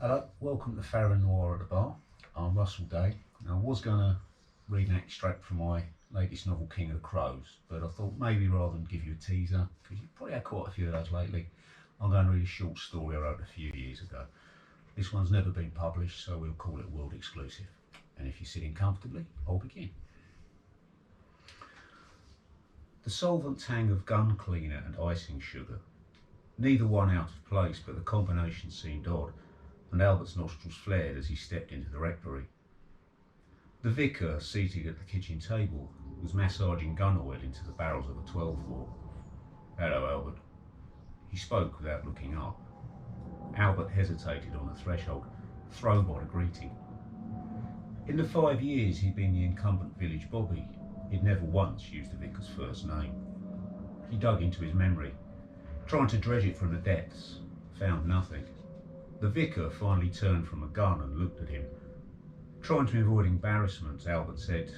Hello, welcome to Farron Noir at the Bar. I'm Russell Day. Now, I was going to read an extract from my latest novel, King of the Crows, but I thought maybe rather than give you a teaser, because you've probably had quite a few of those lately, I'm going to read a short story I wrote a few years ago. This one's never been published, so we'll call it world exclusive. And if you're sitting comfortably, I'll begin. The solvent tang of gun cleaner and icing sugar, neither one out of place, but the combination seemed odd, and Albert's nostrils flared as he stepped into the rectory. The vicar, seated at the kitchen table, was massaging gun oil into the barrels of a 12-bore. "Hello, Albert." He spoke without looking up. Albert hesitated on the threshold, thrown by the greeting. In the 5 years he'd been the incumbent village bobby, he'd never once used the vicar's first name. He dug into his memory, trying to dredge it from the depths, found nothing. The vicar finally turned from a gun and looked at him. Trying to avoid embarrassment, Albert said,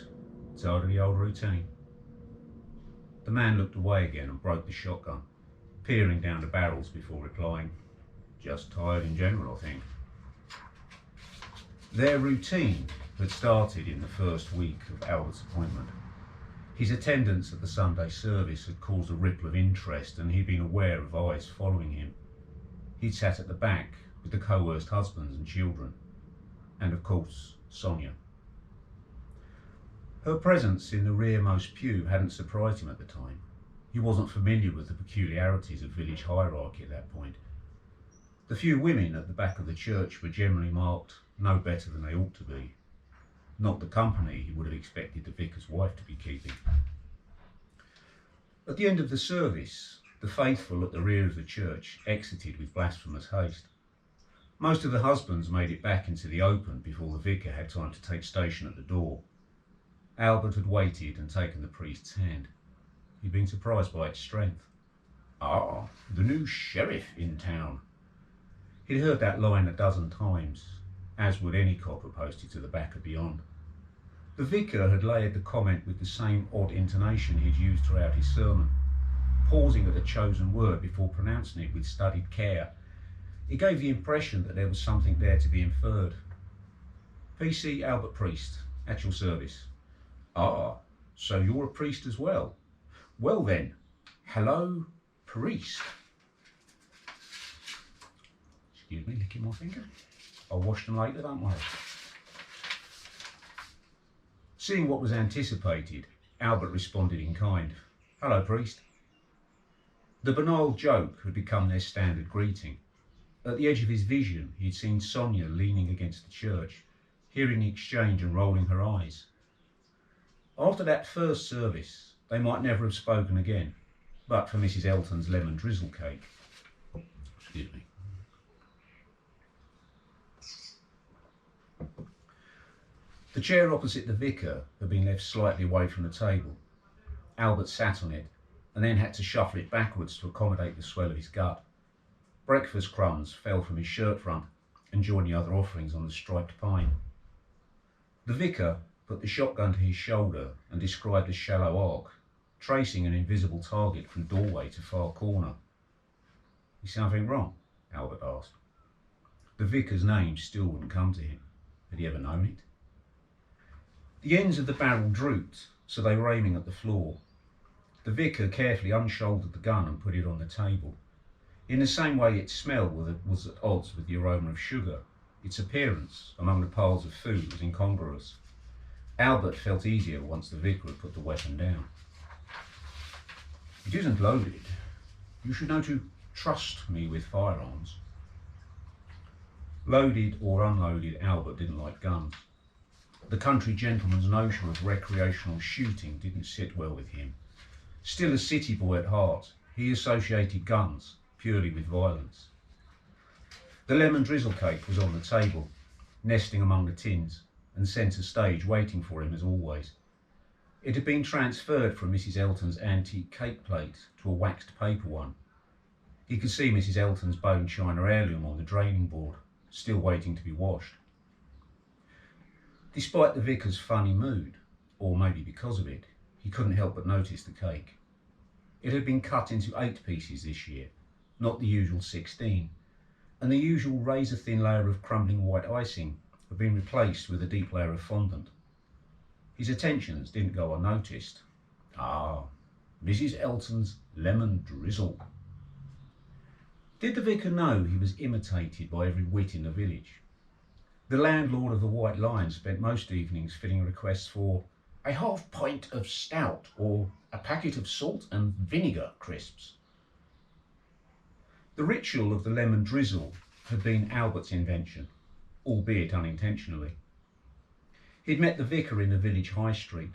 "Tired of the old routine?" The man looked away again and broke the shotgun, peering down the barrels before replying, "Just tired in general, I think." Their routine had started in the first week of Albert's appointment. His attendance at the Sunday service had caused a ripple of interest, and he'd been aware of eyes following him. He'd sat at the back with the coerced husbands and children, and of course, Sonia. Her presence in the rearmost pew hadn't surprised him at the time. He wasn't familiar with the peculiarities of village hierarchy at that point. The few women at the back of the church were generally marked no better than they ought to be, not the company he would have expected the vicar's wife to be keeping. At the end of the service, the faithful at the rear of the church exited with blasphemous haste. Most of the husbands made it back into the open before the vicar had time to take station at the door. Albert had waited and taken the priest's hand. He'd been surprised by its strength. "Ah, the new sheriff in town." He'd heard that line a dozen times, as would any copper posted to the back or beyond. The vicar had layered the comment with the same odd intonation he'd used throughout his sermon, pausing at the chosen word before pronouncing it with studied care. It gave the impression that there was something there to be inferred. "PC Albert Priest, at your service." "Ah, so you're a priest as well? Well then, hello, priest." Excuse me, licking my finger. I'll wash them later, don't worry. Seeing what was anticipated, Albert responded in kind. "Hello, priest." The banal joke had become their standard greeting. At the edge of his vision, he'd seen Sonia leaning against the church, hearing the exchange and rolling her eyes. After that first service, they might never have spoken again, but for Mrs. Elton's lemon drizzle cake. Excuse me. The chair opposite the vicar had been left slightly away from the table. Albert sat on it, and then had to shuffle it backwards to accommodate the swell of his gut. Breakfast crumbs fell from his shirt front and joined the other offerings on the striped pine. The vicar put the shotgun to his shoulder and described a shallow arc, tracing an invisible target from doorway to far corner. "Is something wrong?" Albert asked. The vicar's name still wouldn't come to him. Had he ever known it? The ends of the barrel drooped, so they were aiming at the floor. The vicar carefully unshouldered the gun and put it on the table. In the same way its smell was at odds with the aroma of sugar, its appearance among the piles of food was incongruous. Albert felt easier once the vicar had put the weapon down. "It isn't loaded. You should know to trust me with firearms." Loaded or unloaded, Albert didn't like guns. The country gentleman's notion of recreational shooting didn't sit well with him. Still a city boy at heart, he associated guns purely with violence. The lemon drizzle cake was on the table, nesting among the tins, and centre stage waiting for him as always. It had been transferred from Mrs. Elton's antique cake plate to a waxed paper one. He could see Mrs. Elton's bone china heirloom on the draining board, still waiting to be washed. Despite the vicar's funny mood, or maybe because of it, he couldn't help but notice the cake. It had been cut into 8 pieces this year, not the usual 16, and the usual razor-thin layer of crumbling white icing had been replaced with a deep layer of fondant. His attentions didn't go unnoticed. Ah, Mrs. Elton's lemon drizzle. Did the vicar know he was imitated by every wit in the village? The landlord of the White Lion spent most evenings filling requests for a half pint of stout or a packet of salt and vinegar crisps. The ritual of the lemon drizzle had been Albert's invention, albeit unintentionally. He'd met the vicar in the village high street,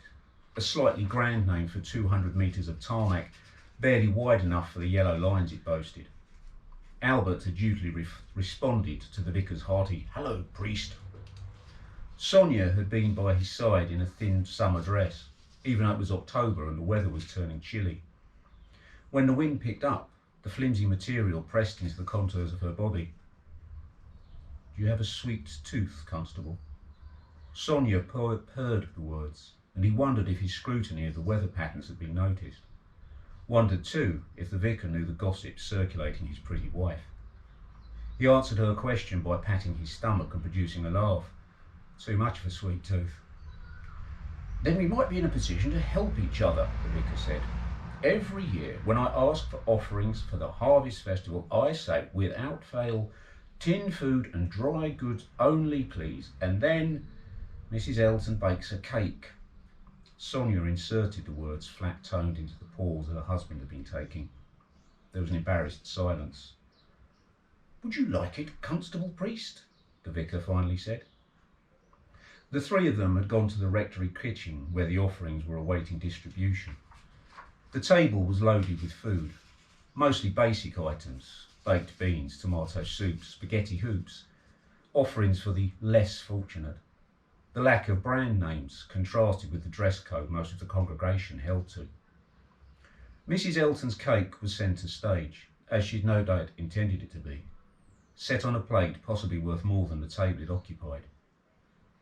a slightly grand name for 200 metres of tarmac, barely wide enough for the yellow lines it boasted. Albert had dutifully responded to the vicar's hearty, "Hello, priest." Sonia had been by his side in a thin summer dress, even though it was October and the weather was turning chilly. When the wind picked up, the flimsy material pressed into the contours of her body. "Do you have a sweet tooth, Constable?" Sonia purred the words, and he wondered if his scrutiny of the weather patterns had been noticed. Wondered too if the vicar knew the gossip circulating his pretty wife. He answered her question by patting his stomach and producing a laugh. Too much of a sweet tooth. "Then we might be in a position to help each other," the vicar said. "Every year when I ask for offerings for the harvest festival, I say without fail, tin food and dry goods only, please. And then Mrs. Elton bakes a cake." Sonia inserted the words flat-toned into the pause that her husband had been taking. There was an embarrassed silence. "Would you like it, Constable Priest?" the vicar finally said. The three of them had gone to the rectory kitchen where the offerings were awaiting distribution. The table was loaded with food, mostly basic items, baked beans, tomato soup, spaghetti hoops, offerings for the less fortunate. The lack of brand names contrasted with the dress code most of the congregation held to. Mrs. Elton's cake was centre stage, as she'd no doubt intended it to be, set on a plate possibly worth more than the table it occupied.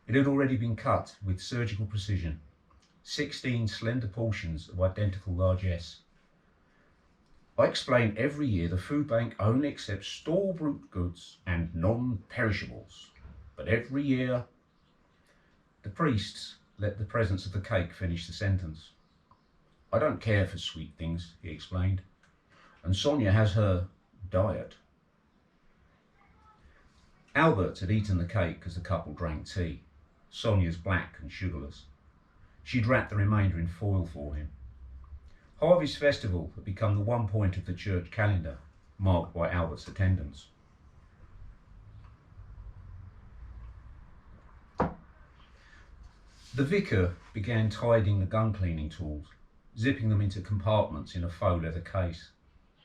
It had already been cut with surgical precision, 16 slender portions of identical largesse. "I explain every year the food bank only accepts store-bought goods and non-perishables, but every year..." The priest let the presence of the cake finish the sentence. "I don't care for sweet things," he explained, "and Sonia has her diet." Albert had eaten the cake as the couple drank tea, Sonia's black and sugarless. She'd wrapped the remainder in foil for him. Harvest Festival had become the one point of the church calendar marked by Albert's attendance. The vicar began tidying the gun cleaning tools, zipping them into compartments in a faux leather case.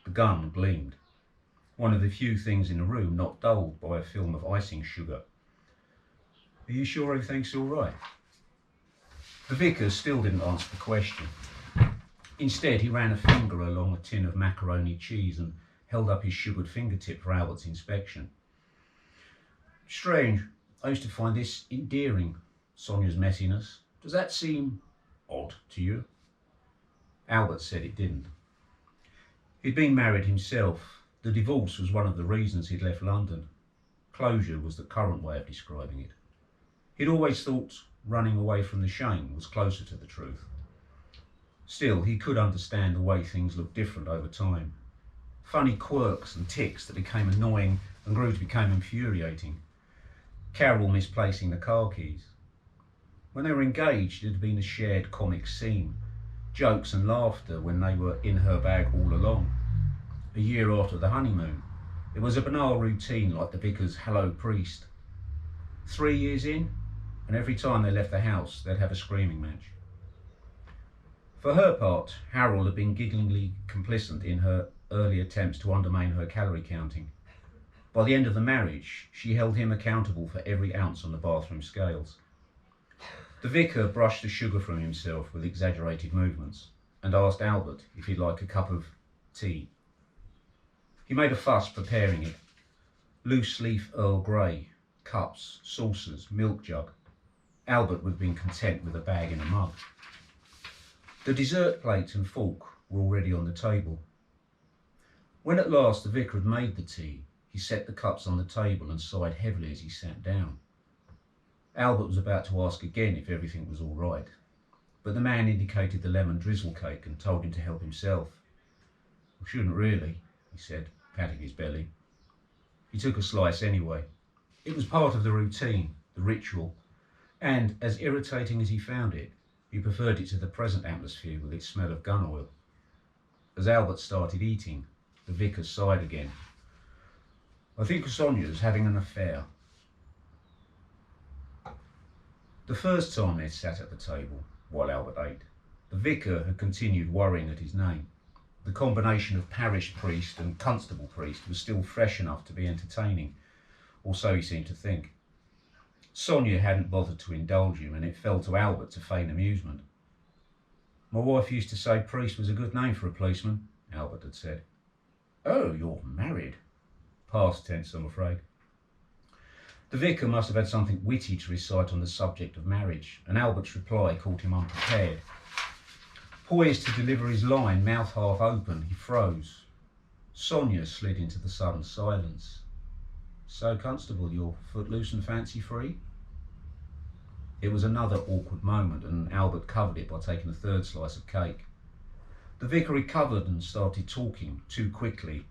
The gun gleamed, one of the few things in the room not dulled by a film of icing sugar. "Are you sure everything's all right?" The vicar still didn't answer the question. Instead, he ran a finger along a tin of macaroni cheese and held up his sugared fingertip for Albert's inspection. "Strange. I used to find this endearing, Sonia's messiness. Does that seem odd to you?" Albert said it didn't. He'd been married himself. The divorce was one of the reasons he'd left London. Closure was the current way of describing it. He'd always thought running away from the shame was closer to the truth. Still, he could understand the way things looked different over time. Funny quirks and tics that became annoying and grew to become infuriating. Carol misplacing the car keys. When they were engaged, it had been a shared comic scene, jokes and laughter when they were in her bag all along. A year after the honeymoon, it was a banal routine like the vicar's "Hello, priest." 3 years in, and every time they left the house, they'd have a screaming match. For her part, Harold had been gigglingly complicit in her early attempts to undermine her calorie counting. By the end of the marriage, she held him accountable for every ounce on the bathroom scales. The vicar brushed the sugar from himself with exaggerated movements and asked Albert if he'd like a cup of tea. He made a fuss preparing it. Loose leaf Earl Grey, cups, saucers, milk jug. Albert would have been content with a bag and a mug. The dessert plate and fork were already on the table. When at last the vicar had made the tea, He set the cups on the table and sighed heavily as he sat down. Albert was about to ask again if everything was all right, but the man indicated the lemon drizzle cake and told him to help himself. "I shouldn't really," he said, patting his belly. He took a slice anyway. It was part of the routine, the ritual, and, as irritating as he found it, he preferred it to the present atmosphere with its smell of gun oil. As Albert started eating, the vicar sighed again. "I think Sonia's having an affair." The first time they'd sat at the table, while Albert ate, the vicar had continued worrying at his name. The combination of parish priest and constable priest was still fresh enough to be entertaining, or so he seemed to think. Sonia hadn't bothered to indulge him, and it fell to Albert to feign amusement. "My wife used to say priest was a good name for a policeman," Albert had said. "Oh, you're married?" "Past tense, I'm afraid." The vicar must have had something witty to recite on the subject of marriage, and Albert's reply caught him unprepared. Poised to deliver his line, mouth half open, he froze. Sonia slid into the sudden silence. "So, Constable, you're footloose and fancy-free?" It was another awkward moment, and Albert covered it by taking a third slice of cake. The vicar recovered and started talking, too quickly,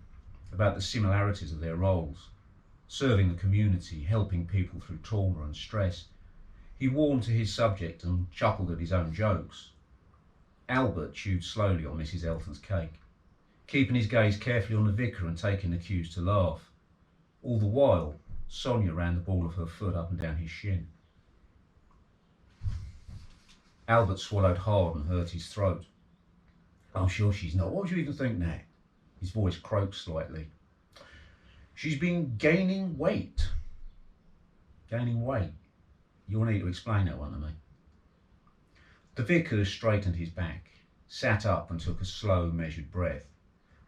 about the similarities of their roles. Serving the community, helping people through trauma and stress. He warmed to his subject and chuckled at his own jokes. Albert chewed slowly on Mrs. Elton's cake, keeping his gaze carefully on the vicar and taking the cues to laugh. All the while, Sonia ran the ball of her foot up and down his shin. Albert swallowed hard and hurt his throat. "I'm sure she's not. What would you even think now?" His voice croaked slightly. "She's been gaining weight." "Gaining weight? You'll need to explain that one to me." The vicar straightened his back, sat up and took a slow, measured breath.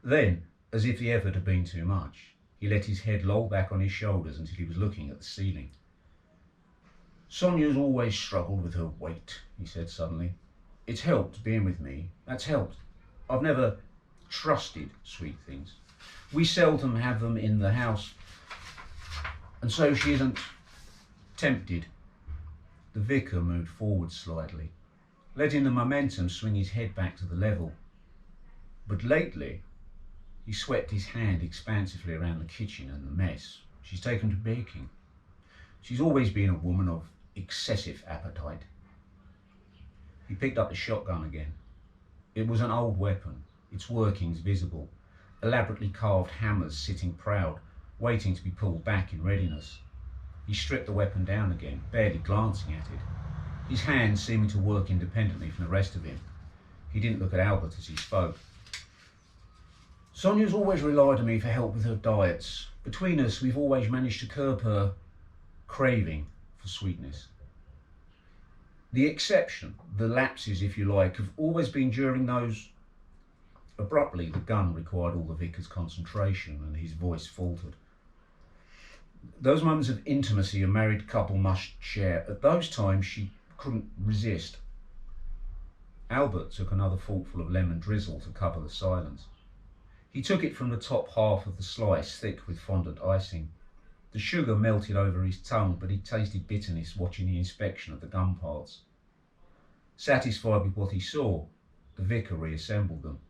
Then, as if the effort had been too much, he let his head loll back on his shoulders until he was looking at the ceiling. "Sonia's always struggled with her weight," he said suddenly. "It's helped being with me. That's helped. I've never trusted sweet things. We seldom have them in the house, and so she isn't tempted." The vicar moved forward slightly, letting the momentum swing his head back to the level. "But lately," he swept his hand expansively around the kitchen and the mess, "she's taken to baking. She's always been a woman of excessive appetite." He picked up the shotgun again. It was an old weapon, its workings visible, elaborately carved hammers sitting proud, waiting to be pulled back in readiness. He stripped the weapon down again, barely glancing at it, his hands seeming to work independently from the rest of him. He didn't look at Albert as he spoke. "Sonia's always relied on me for help with her diets. Between us, we've always managed to curb her craving for sweetness. The exception, the lapses if you like, have always been during those..." Abruptly, the gun required all the vicar's concentration and his voice faltered. "Those moments of intimacy a married couple must share, at those times she couldn't resist." Albert took another forkful of lemon drizzle to cover the silence. He took it from the top half of the slice, thick with fondant icing. The sugar melted over his tongue, but he tasted bitterness watching the inspection of the gun parts. Satisfied with what he saw, the vicar reassembled them.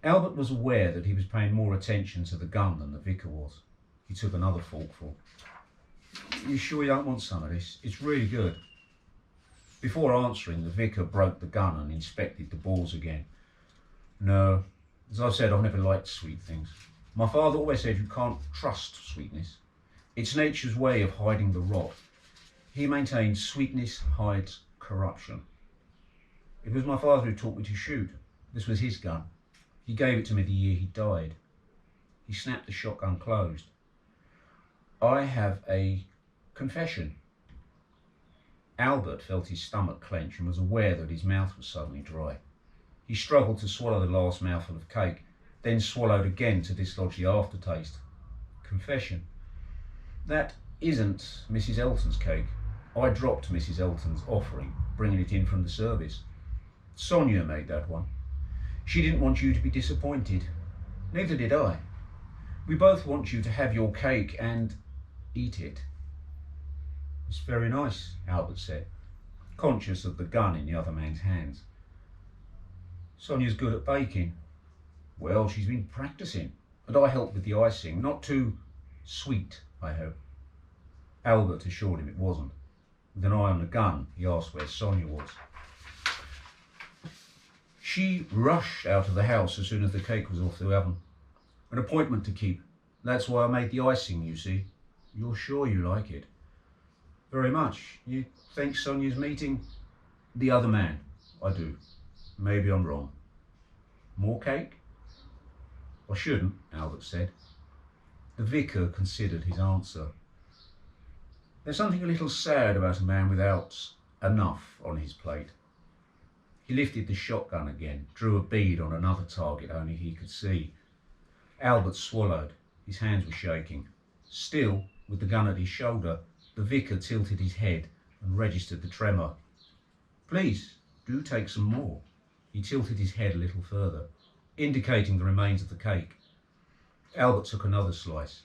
Albert was aware that he was paying more attention to the gun than the vicar was. He took another forkful. "You sure you don't want some of this? It's really good." Before answering, the vicar broke the gun and inspected the balls again. "No, as I've said, I've never liked sweet things. My father always said you can't trust sweetness. It's nature's way of hiding the rot. He maintained sweetness hides corruption. It was my father who taught me to shoot. This was his gun. He gave it to me the year he died." He snapped the shotgun closed. "I have a confession." Albert felt his stomach clench and was aware that his mouth was suddenly dry. He struggled to swallow the last mouthful of cake, then swallowed again to dislodge the aftertaste. "Confession? That isn't Mrs. Elton's cake. I dropped Mrs. Elton's offering, bringing it in from the service. Sonia made that one. She didn't want you to be disappointed. Neither did I. We both want you to have your cake and eat it. It's very nice, Albert said, conscious of the gun in the other man's hands. Sonia's good at baking. Well, she's been practicing, and I helped with the icing. Not too sweet, I hope. Albert assured him it wasn't. With an eye on the gun, he asked where Sonia was. She rushed out of the house as soon as the cake was off the oven. An appointment to keep. That's why I made the icing, you see. You're sure you like it? Very much. You think Sonia's meeting the other man? I do. Maybe I'm wrong. More cake? I shouldn't, Albert said. The vicar considered his answer. There's something a little sad about a man without enough on his plate. He lifted the shotgun again, drew a bead on another target only he could see. Albert swallowed. His hands were shaking. Still, with the gun at his shoulder, the vicar tilted his head and registered the tremor. Please, do take some more. He tilted his head a little further, indicating the remains of the cake. Albert took another slice,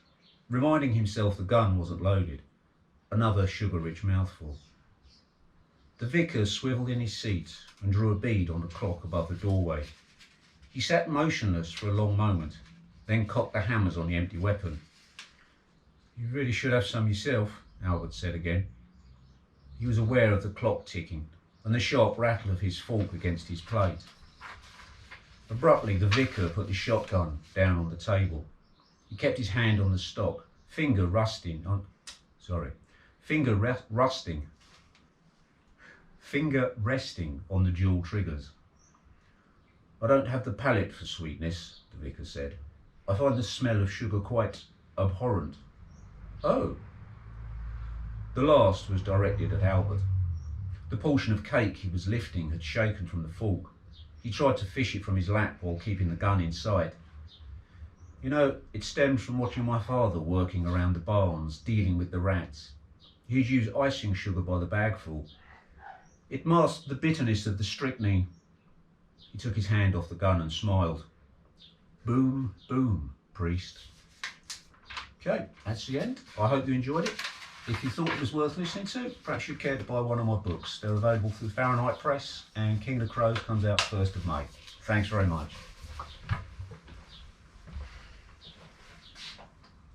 reminding himself the gun wasn't loaded. Another sugar-rich mouthful. The vicar swiveled in his seat and drew a bead on the clock above the doorway. He sat motionless for a long moment, then cocked the hammers on the empty weapon. You really should have some yourself, Albert said again. He was aware of the clock ticking and the sharp rattle of his fork against his plate. Abruptly, the vicar put the shotgun down on the table. He kept his hand on the stock, finger resting on the dual triggers. I don't have the palate for sweetness, the vicar said. I find the smell of sugar quite abhorrent. Oh. The last was directed at Albert. The portion of cake he was lifting had shaken from the fork. He tried to fish it from his lap while keeping the gun in sight. You know, it stems from watching my father working around the barns, dealing with the rats. He'd use icing sugar by the bagful. It masked the bitterness of the strychnine. He took his hand off the gun and smiled. Boom, boom, priest. Okay, that's the end. I hope you enjoyed it. If you thought it was worth listening to, perhaps you'd care to buy one of my books. They're available through Fahrenheit Press, and King of the Crows comes out 1st of May. Thanks very much.